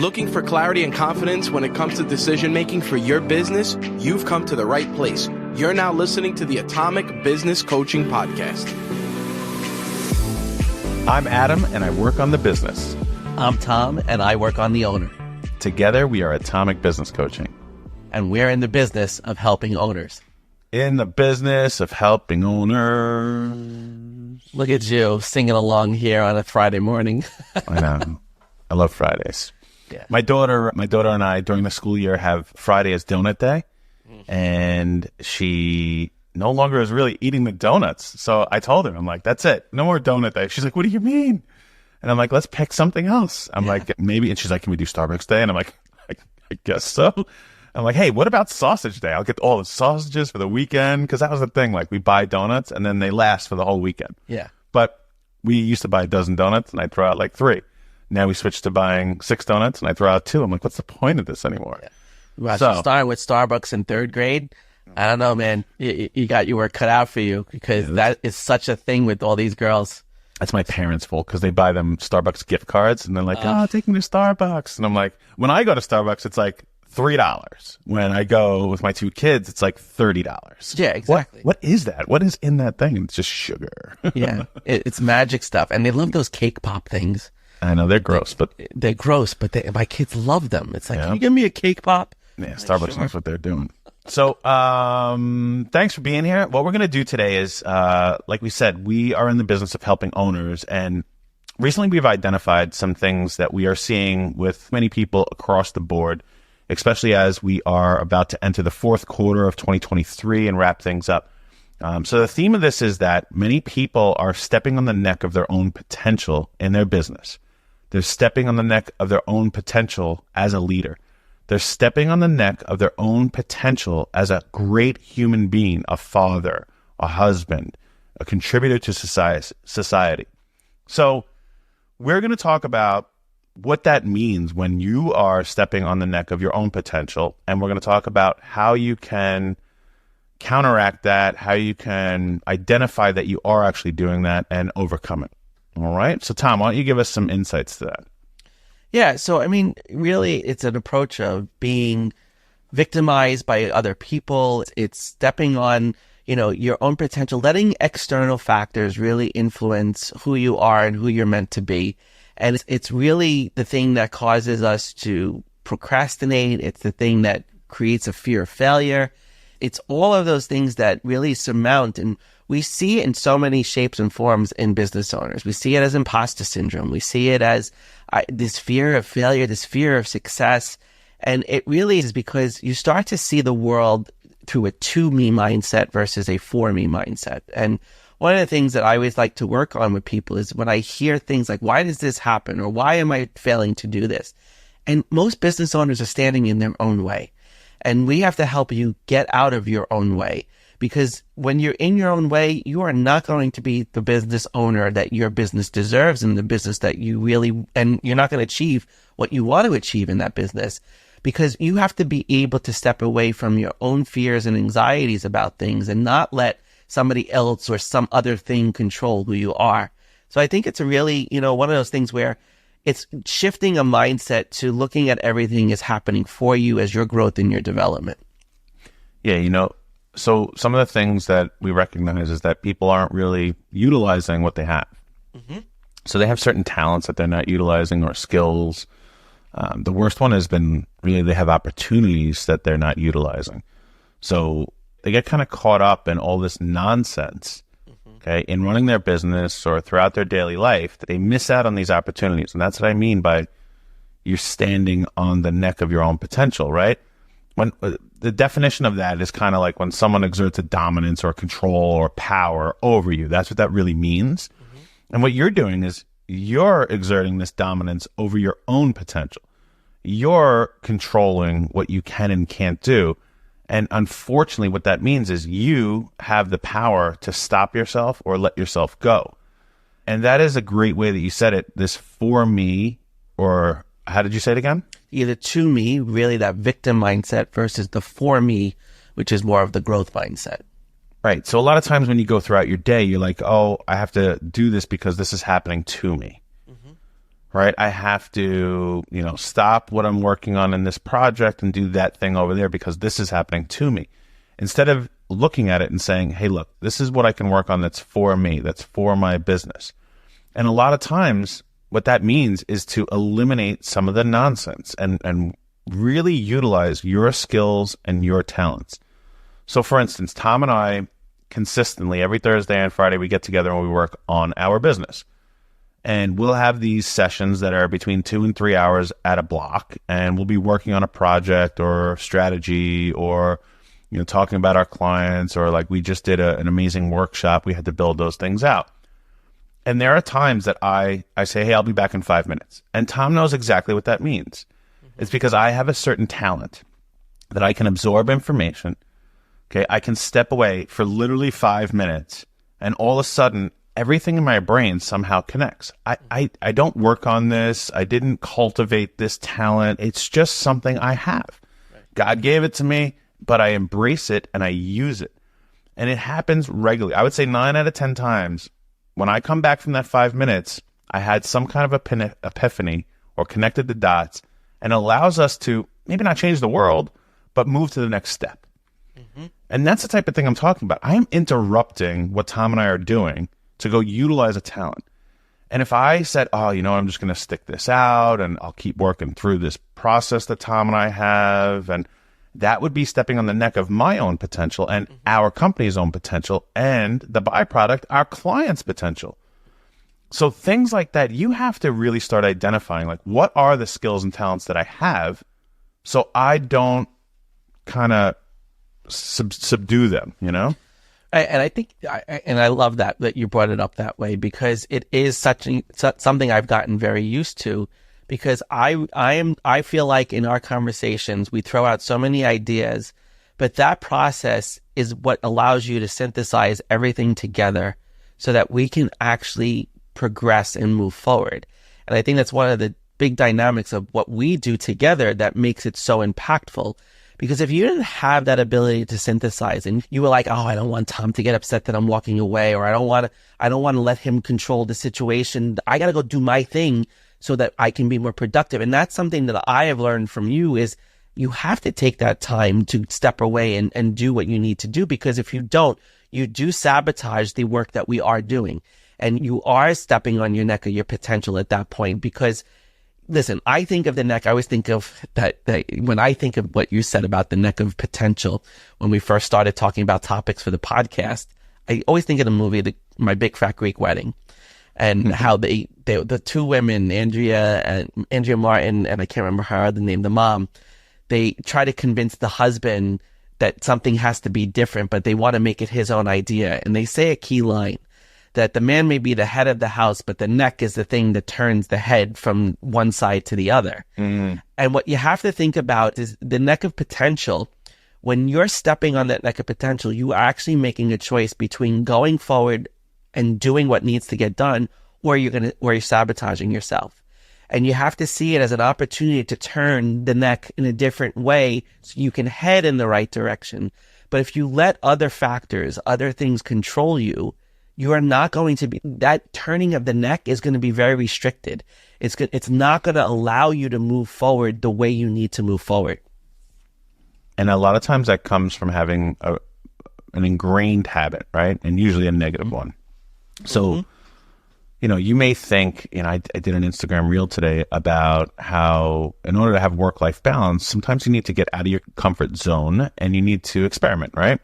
Looking for clarity and confidence when it comes to decision making for your business? You've come to the right place. You're now listening to the Atomic Business Coaching Podcast. I'm Adam, and I work on the business. I'm Tom, and I work on the owner. Together, we are Atomic Business Coaching. And we're in the business of helping owners. In the business of helping owners. Look at you singing along here on a Friday morning. I know. I love Fridays. Yeah. My daughter and I, during the school year, have Friday as donut day. And she no longer is really eating the donuts. So I told her, I'm like, that's it. No more donut day. She's like, what do you mean? And I'm like, let's pick something else. I'm like, maybe. And she's like, can we do Starbucks day? And I'm like, I guess so. I'm like, hey, what about sausage day? I'll get all the sausages for the weekend. Because that was the thing. Like, we buy donuts and then they last for the whole weekend. Yeah. But we used to buy a dozen donuts and I'd throw out like 3. Now we switched to buying 6 donuts and I throw out 2. I'm like, what's the point of this anymore? Yeah. Well, so starting with Starbucks in 3rd grade, I don't know, man. You got your work cut out for you because that is such a thing with all these girls. That's my parents' fault because they buy them Starbucks gift cards and they're like, take me to Starbucks. And I'm like, when I go to Starbucks, it's like $3. When I go with my 2 kids, it's like $30. Yeah, exactly. What is that? What is in that thing? It's just sugar. Yeah, it's magic stuff. And they love those cake pop things. I know, they're gross, but my kids love them. It's like, can you give me a cake pop? Yeah, Starbucks knows what they're doing. So, thanks for being here. What we're going to do today is, like we said, we are in the business of helping owners. And recently we've identified some things that we are seeing with many people across the board, especially as we are about to enter the 4th quarter of 2023 and wrap things up. So the theme of this is that many people are stepping on the neck of their own potential in their business. They're stepping on the neck of their own potential as a leader. They're stepping on the neck of their own potential as a great human being, a father, a husband, a contributor to society. So we're going to talk about what that means when you are stepping on the neck of your own potential. And we're going to talk about how you can counteract that, how you can identify that you are actually doing that and overcome it. All right. So Tom, why don't you give us some insights to that? Yeah. So, I mean, really, it's an approach of being victimized by other people. It's stepping on, your own potential, letting external factors really influence who you are and who you're meant to be. And it's really the thing that causes us to procrastinate. It's the thing that creates a fear of failure. It's all of those things that really surmount, and we see it in so many shapes and forms in business owners. We see it as imposter syndrome. We see it as this fear of failure, this fear of success. And it really is because you start to see the world through a to-me mindset versus a for-me mindset. And one of the things that I always like to work on with people is when I hear things like, why does this happen? Or why am I failing to do this? And most business owners are standing in their own way. And we have to help you get out of your own way, because when you're in your own way, you are not going to be the business owner that your business deserves and the business that you really, and you're not going to achieve what you want to achieve in that business, because you have to be able to step away from your own fears and anxieties about things and not let somebody else or some other thing control who you are. So I think it's a really, one of those things where it's shifting a mindset to looking at everything as happening for you as your growth and your development. Yeah, so some of the things that we recognize is that people aren't really utilizing what they have. Mm-hmm. So they have certain talents that they're not utilizing or skills. The worst one has been really they have opportunities that they're not utilizing. So they get kind of caught up in all this nonsense. Okay, in running their business or throughout their daily life, they miss out on these opportunities. And that's what I mean by you're standing on the neck of your own potential, right? When the definition of that is kind of like when someone exerts a dominance or control or power over you. That's what that really means. Mm-hmm. And what you're doing is you're exerting this dominance over your own potential. You're controlling what you can and can't do. And unfortunately, what that means is you have the power to stop yourself or let yourself go. And that is a great way that you said it, this for me, or how did you say it again? Either to me, really that victim mindset, versus the for me, which is more of the growth mindset. Right. So a lot of times when you go throughout your day, you're like, oh, I have to do this because this is happening to me. Mm-hmm. right? I have to, stop what I'm working on in this project and do that thing over there because this is happening to me. Instead of looking at it and saying, hey, look, this is what I can work on that's for me, that's for my business. And a lot of times what that means is to eliminate some of the nonsense and really utilize your skills and your talents. So for instance, Tom and I consistently every Thursday and Friday, we get together and we work on our business. And we'll have these sessions that are between 2 and 3 hours at a block. And we'll be working on a project or strategy or, talking about our clients, or like we just did an amazing workshop. We had to build those things out. And there are times that I say, hey, I'll be back in 5 minutes. And Tom knows exactly what that means. It's because I have a certain talent that I can absorb information. Okay, I can step away for literally 5 minutes, and all of a sudden, everything in my brain somehow connects. I don't work on this. I didn't cultivate this talent. It's just something I have. Right. God gave it to me, but I embrace it and I use it. And it happens regularly. I would say 9 out of 10 times when I come back from that 5 minutes, I had some kind of epiphany or connected the dots, and allows us to maybe not change the world, but move to the next step. Mm-hmm. And that's the type of thing I'm talking about. I am interrupting what Tom and I are doing to go utilize a talent. And if I said, I'm just going to stick this out and I'll keep working through this process that Tom and I have, and that would be stepping on the neck of my own potential and our company's own potential, and the byproduct, our client's potential. So things like that, you have to really start identifying, like, what are the skills and talents that I have so I don't kind of subdue them, And I think, and I love that you brought it up that way, because it is something I've gotten very used to, because I feel like in our conversations, we throw out so many ideas, but that process is what allows you to synthesize everything together so that we can actually progress and move forward. And I think that's one of the big dynamics of what we do together that makes it so impactful. Because if you didn't have that ability to synthesize, and you were like, I don't want Tom to get upset that I'm walking away, or I don't want to let him control the situation. I got to go do my thing so that I can be more productive. And that's something that I have learned from you, is you have to take that time to step away and do what you need to do. Because if you don't, you do sabotage the work that we are doing. And you are stepping on your neck of your potential at that point. Because listen, I think of the neck. I always think of that when I think of what you said about the neck of potential, when we first started talking about topics for the podcast, I always think of the movie, My Big Fat Greek Wedding, and how the two women, Andrea Martin, and I can't remember her other name, the mom, they try to convince the husband that something has to be different, but they want to make it his own idea. And they say a key line, that the man may be the head of the house, but the neck is the thing that turns the head from one side to the other. Mm. And what you have to think about is the neck of potential. When you're stepping on that neck of potential, you are actually making a choice between going forward and doing what needs to get done, or you're sabotaging yourself. And you have to see it as an opportunity to turn the neck in a different way so you can head in the right direction. But if you let other factors, other things control you, you are not going to be, that turning of the neck is going to be very restricted. It's not going to allow you to move forward the way you need to move forward. And a lot of times that comes from having an ingrained habit, right? And usually a negative one. So, you may think, I did an Instagram reel today about how in order to have work-life balance, sometimes you need to get out of your comfort zone and you need to experiment, right?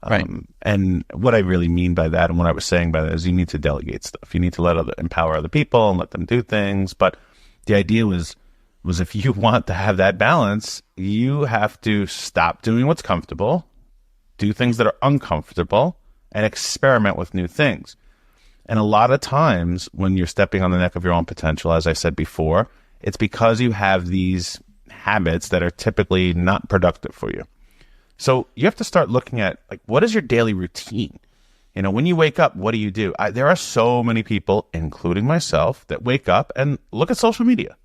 Right. And what I really mean by that, and what I was saying by that, is you need to delegate stuff. You need to empower other people and let them do things. But the idea was if you want to have that balance, you have to stop doing what's comfortable, do things that are uncomfortable, and experiment with new things. And a lot of times when you're stepping on the neck of your own potential, as I said before, it's because you have these habits that are typically not productive for you. So you have to start looking at, like, what is your daily routine? When you wake up, what do you do? There are so many people, including myself, that wake up and look at social media,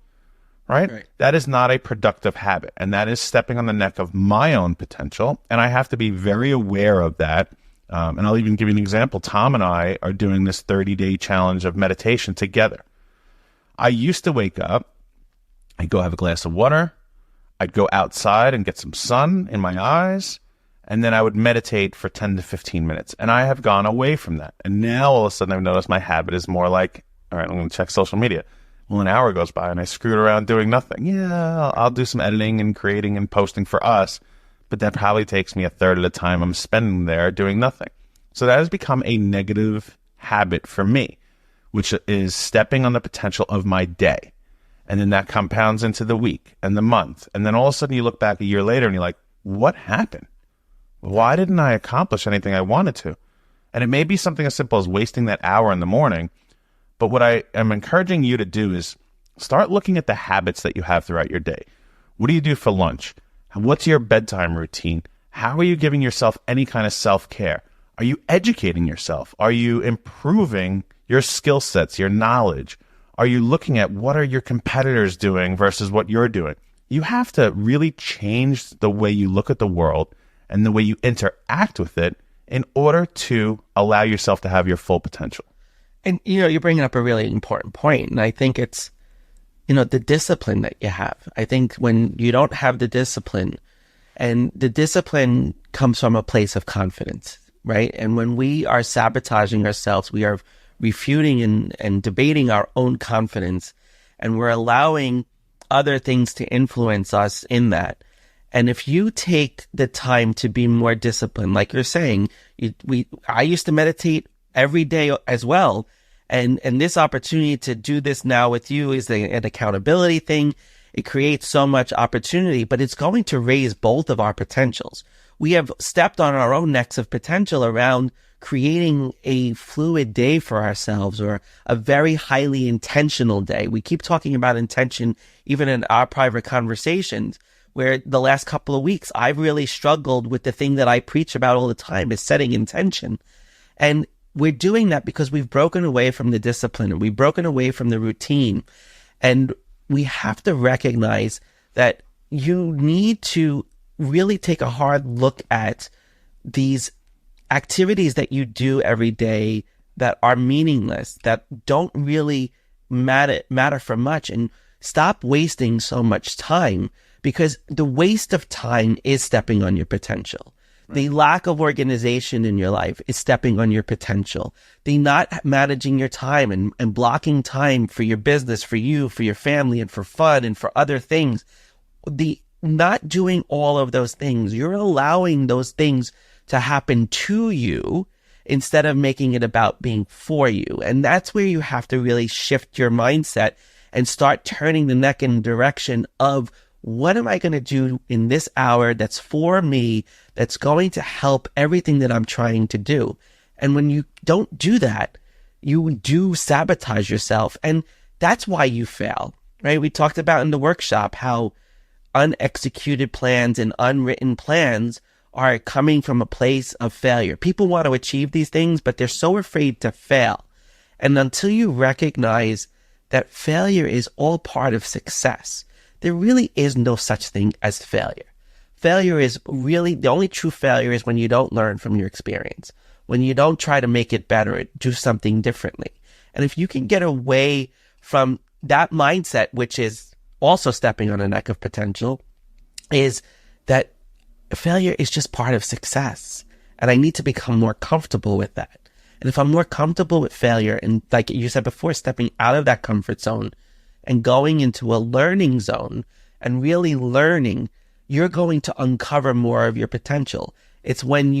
right? That is not a productive habit. And that is stepping on the neck of my own potential. And I have to be very aware of that. And I'll even give you an example. Tom and I are doing this 30-day challenge of meditation together. I used to wake up, I'd go have a glass of water, I'd go outside and get some sun in my eyes, and then I would meditate for 10 to 15 minutes. And I have gone away from that. And now all of a sudden I've noticed my habit is more like, all right, I'm going to check social media. Well, an hour goes by and I screwed around doing nothing. Yeah, I'll do some editing and creating and posting for us, but that probably takes me a third of the time I'm spending there doing nothing. So that has become a negative habit for me, which is stepping on the potential of my day. And then that compounds into the week and the month. And then all of a sudden you look back a year later and you're like, what happened? Why didn't I accomplish anything I wanted to? And it may be something as simple as wasting that hour in the morning. But what I am encouraging you to do is start looking at the habits that you have throughout your day. What do you do for lunch? What's your bedtime routine? How are you giving yourself any kind of self-care? Are you educating yourself? Are you improving your skill sets, your knowledge? Are you looking at what are your competitors doing versus what you're doing? You have to really change the way you look at the world and the way you interact with it in order to allow yourself to have your full potential. And, you're bringing up a really important point. And I think it's, the discipline that you have. I think when you don't have the discipline, and the discipline comes from a place of confidence, right? And when we are sabotaging ourselves, we are refuting and debating our own confidence, and we're allowing other things to influence us in that. And if you take the time to be more disciplined, like you're saying, I used to meditate every day as well. And this opportunity to do this now with you is an accountability thing. It creates so much opportunity, but it's going to raise both of our potentials. We have stepped on our own necks of potential around creating a fluid day for ourselves, or a very highly intentional day. We keep talking about intention even in our private conversations, where the last couple of weeks I've really struggled with the thing that I preach about all the time, is setting intention. And we're doing that because we've broken away from the discipline, and we've broken away from the routine. And we have to recognize that you need to really take a hard look at these activities that you do every day that are meaningless, that don't really matter for much, and stop wasting so much time, because the waste of time is stepping on your potential. Right. The lack of organization in your life is stepping on your potential. The not managing your time and blocking time for your business, for you, for your family, and for fun and for other things. The not doing all of those things, you're allowing those things to happen to you instead of making it about being for you. And that's where you have to really shift your mindset and start turning the neck in the direction of, what am I going to do in this hour that's for me, that's going to help everything that I'm trying to do? And when you don't do that, you do sabotage yourself. And that's why you fail, right? We talked about in the workshop how unexecuted plans and unwritten plans are coming from a place of failure. People want to achieve these things, but they're so afraid to fail. And until you recognize that failure is all part of success, there really is no such thing as failure. Failure is really, the only true failure is when you don't learn from your experience, when you don't try to make it better, do something differently. And if you can get away from that mindset, which is also stepping on the neck of potential, is that failure is just part of success. And I need to become more comfortable with that. And if I'm more comfortable with failure, and like you said before, stepping out of that comfort zone and going into a learning zone and really learning, you're going to uncover more of your potential. It's when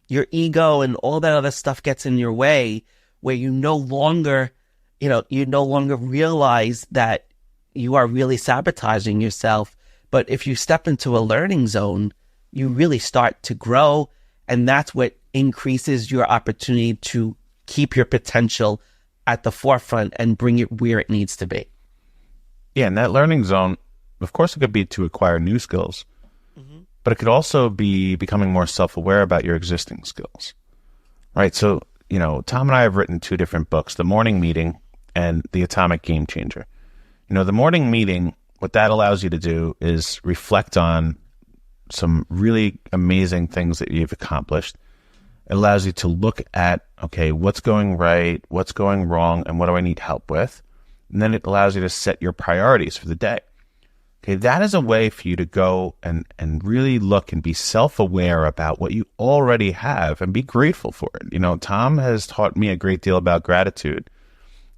your ego and all that other stuff gets in your way, where you no longer realize that you are really sabotaging yourself. But if you step into a learning zone, you really start to grow. And that's what increases your opportunity to keep your potential at the forefront and bring it where it needs to be. Yeah, and that learning zone, of course, it could be to acquire new skills, but it could also be becoming more self-aware about your existing skills, right? So, Tom and I have written 2 different books, The Morning Meeting and The Atomic Game Changer. The morning meeting, what that allows you to do is reflect on some really amazing things that you've accomplished. It allows you to look at, okay, what's going right, what's going wrong, and what do I need help with? And then it allows you to set your priorities for the day. Okay, that is a way for you to go and really look and be self-aware about what you already have and be grateful for it. You know, Tom has taught me a great deal about gratitude.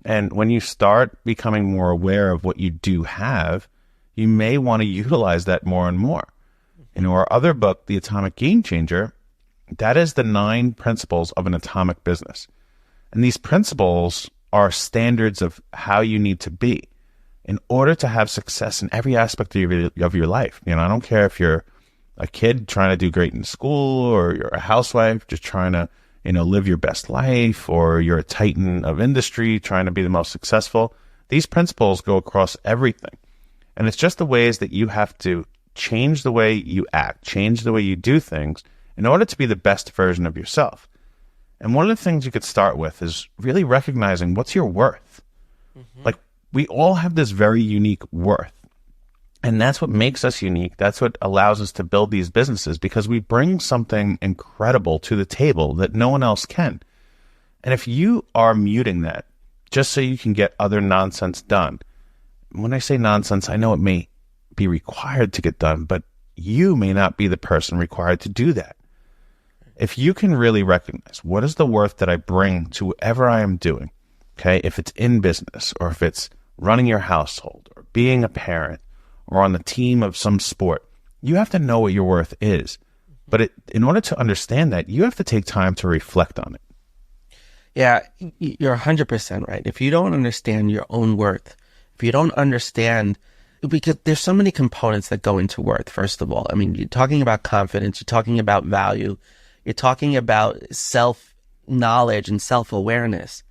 And when you start becoming more aware of what you do have, you may want to utilize that more and more. In our other book, The Atomic Game Changer, that is the 9 principles of an atomic business. And these principles are standards of how you need to be in order to have success in every aspect of your life. You know, I don't care if you're a kid trying to do great in school, or you're a housewife just trying to, you know, live your best life, or you're a titan of industry trying to be the most successful. These principles go across everything. And it's just the ways that you have to change the way you act, change the way you do things in order to be the best version of yourself. And one of the things you could start with is really recognizing what's your worth. Like, we all have this very unique worth. And that's what makes us unique. That's what allows us to build these businesses, because we bring something incredible to the table that no one else can. And if you are muting that just so you can get other nonsense done, when I say nonsense, I know it may be required to get done, but you may not be the person required to do that. If you can really recognize what is the worth that I bring to whatever I am doing, okay, if it's in business, or if it's running your household, or being a parent, or on the team of some sport, you have to know what your worth is. But in order to understand that, you have to take time to reflect on it. Yeah, you're 100% right. If you don't understand your own worth, if you don't understand, because there's so many components that go into worth, first of all. I mean, you're talking about confidence, you're talking about value, you're talking about self-knowledge and self-awareness.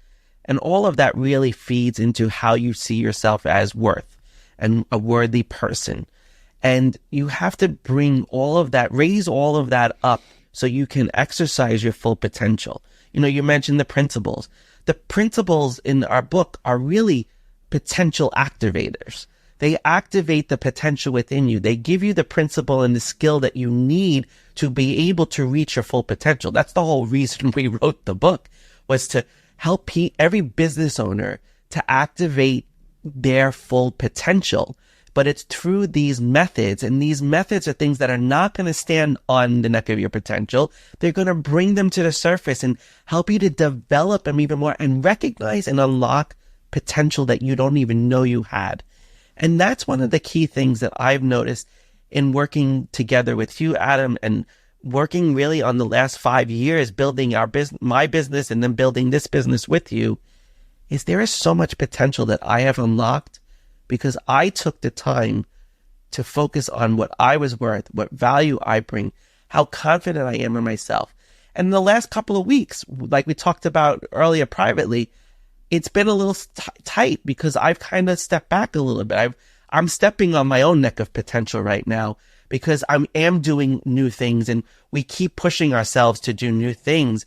And all of that really feeds into how you see yourself as worth and a worthy person. And you have to bring all of that, raise all of that up so you can exercise your full potential. You know, you mentioned the principles. The principles in our book are really potential activators. They activate the potential within you. They give you the principle and the skill that you need to be able to reach your full potential. That's the whole reason we wrote the book, was to help every business owner to activate their full potential. But it's through these methods, and these methods are things that are not going to stand on the neck of your potential. They're going to bring them to the surface and help you to develop them even more and recognize and unlock potential that you don't even know you had. And that's one of the key things that I've noticed in working together with you, Adam, and working really on the last 5 years, building my business and then building this business with you, is there is so much potential that I have unlocked because I took the time to focus on what I was worth, what value I bring, how confident I am in myself. And in the last couple of weeks, like we talked about earlier privately, it's been a little tight because I've kind of stepped back a little bit. I'm stepping on my own neck of potential right now because I am doing new things, and we keep pushing ourselves to do new things.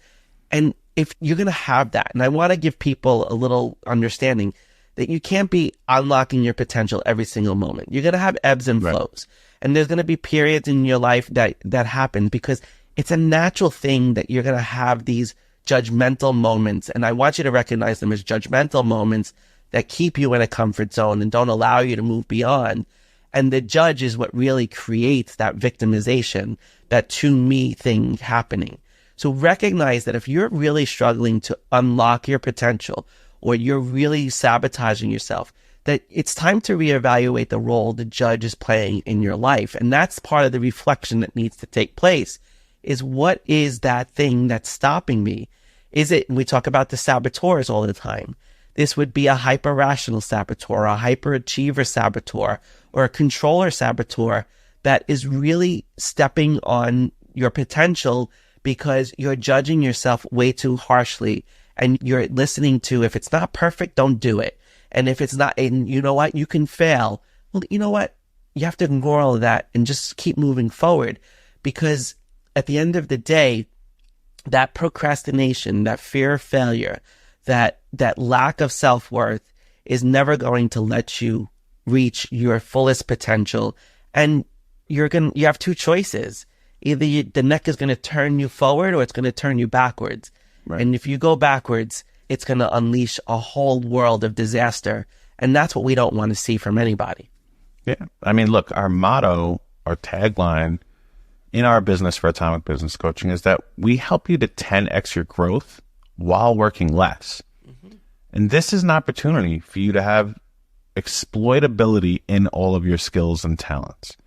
And if you're going to have that, and I want to give people a little understanding that you can't be unlocking your potential every single moment. You're going to have ebbs and flows. And there's going to be periods in your life that happen because it's a natural thing that you're going to have these judgmental moments. And I want you to recognize them as judgmental moments that keep you in a comfort zone and don't allow you to move beyond. And the judge is what really creates that victimization, that to me thing happening. So recognize that if you're really struggling to unlock your potential, or you're really sabotaging yourself, that it's time to reevaluate the role the judge is playing in your life. And that's part of the reflection that needs to take place, is what is that thing that's stopping me? Is it, we talk about the saboteurs all the time. This would be a hyper-rational saboteur, a hyper-achiever saboteur, or a controller saboteur that is really stepping on your potential because you're judging yourself way too harshly. And you're listening to, if it's not perfect, don't do it. And if it's not, and you know what, you can fail. Well, you know what? You have to ignore all of that and just keep moving forward. Because at the end of the day, that procrastination, that fear of failure, that lack of self-worth is never going to let you reach your fullest potential. And you have two choices. Either the neck is going to turn you forward or it's going to turn you backwards. Right. And if you go backwards, it's going to unleash a whole world of disaster And that's what we don't want to see from anybody. Yeah. I mean, look, our motto, our tagline in our business for Atomic Business Coaching is that we help you to 10x your growth while working less. And this is an opportunity for you to have exploitability in all of your skills and talents,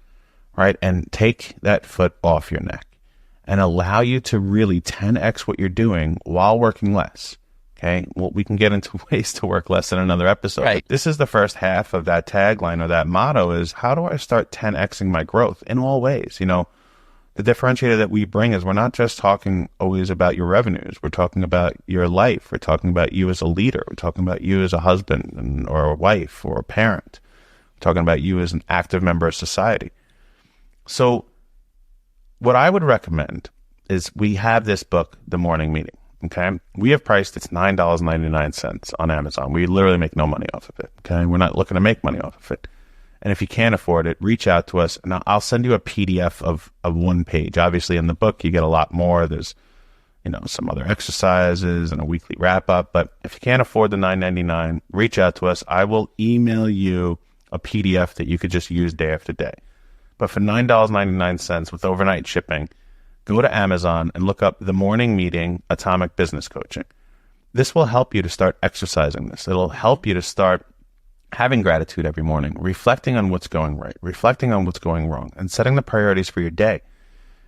right? And take that foot off your neck and allow you to really 10x what you're doing while working less. Okay. Well, we can get into ways to work less in another episode. Right. This is the first half of that tagline or that motto is, how do I start 10xing my growth in all ways? You know, the differentiator that we bring is we're not just talking always about your revenues. We're talking about your life. We're talking about you as a leader. We're talking about you as a husband or a wife or a parent. We're talking about you as an active member of society. So what I would recommend is we have this book, The Morning Meeting. Okay. We have priced it's $9.99 on Amazon. We literally make no money off of it. Okay. We're not looking to make money off of it. And if you can't afford it, reach out to us and I'll send you a PDF of one page. Obviously in the book, you get a lot more. There's, you know, some other exercises and a weekly wrap up, but if you can't afford the $9.99, reach out to us. I will email you a PDF that you could just use day after day. But for $9.99 with overnight shipping, go to Amazon and look up The Morning Meeting Atomic Business Coaching. This will help you to start exercising this. It'll help you to start having gratitude every morning, reflecting on what's going right, reflecting on what's going wrong, and setting the priorities for your day.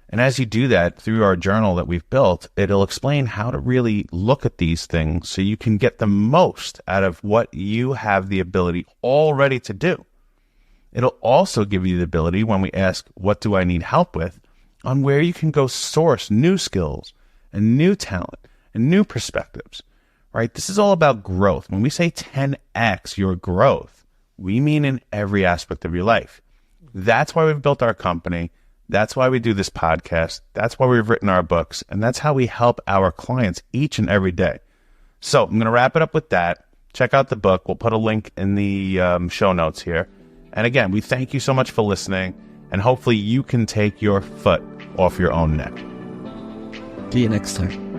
And as you do that through our journal that we've built, it'll explain how to really look at these things so you can get the most out of what you have the ability already to do. It'll also give you the ability when we ask, what do I need help with, on where you can go source new skills and new talent and new perspectives, right? This is all about growth. When we say 10x your growth, we mean in every aspect of your life. That's why we've built our company. That's why we do this podcast. That's why we've written our books. And that's how we help our clients each and every day. So I'm going to wrap it up with that. Check out the book. We'll put a link in the show notes here. And again, we thank you so much for listening. And hopefully you can take your foot off your own neck. See you next time.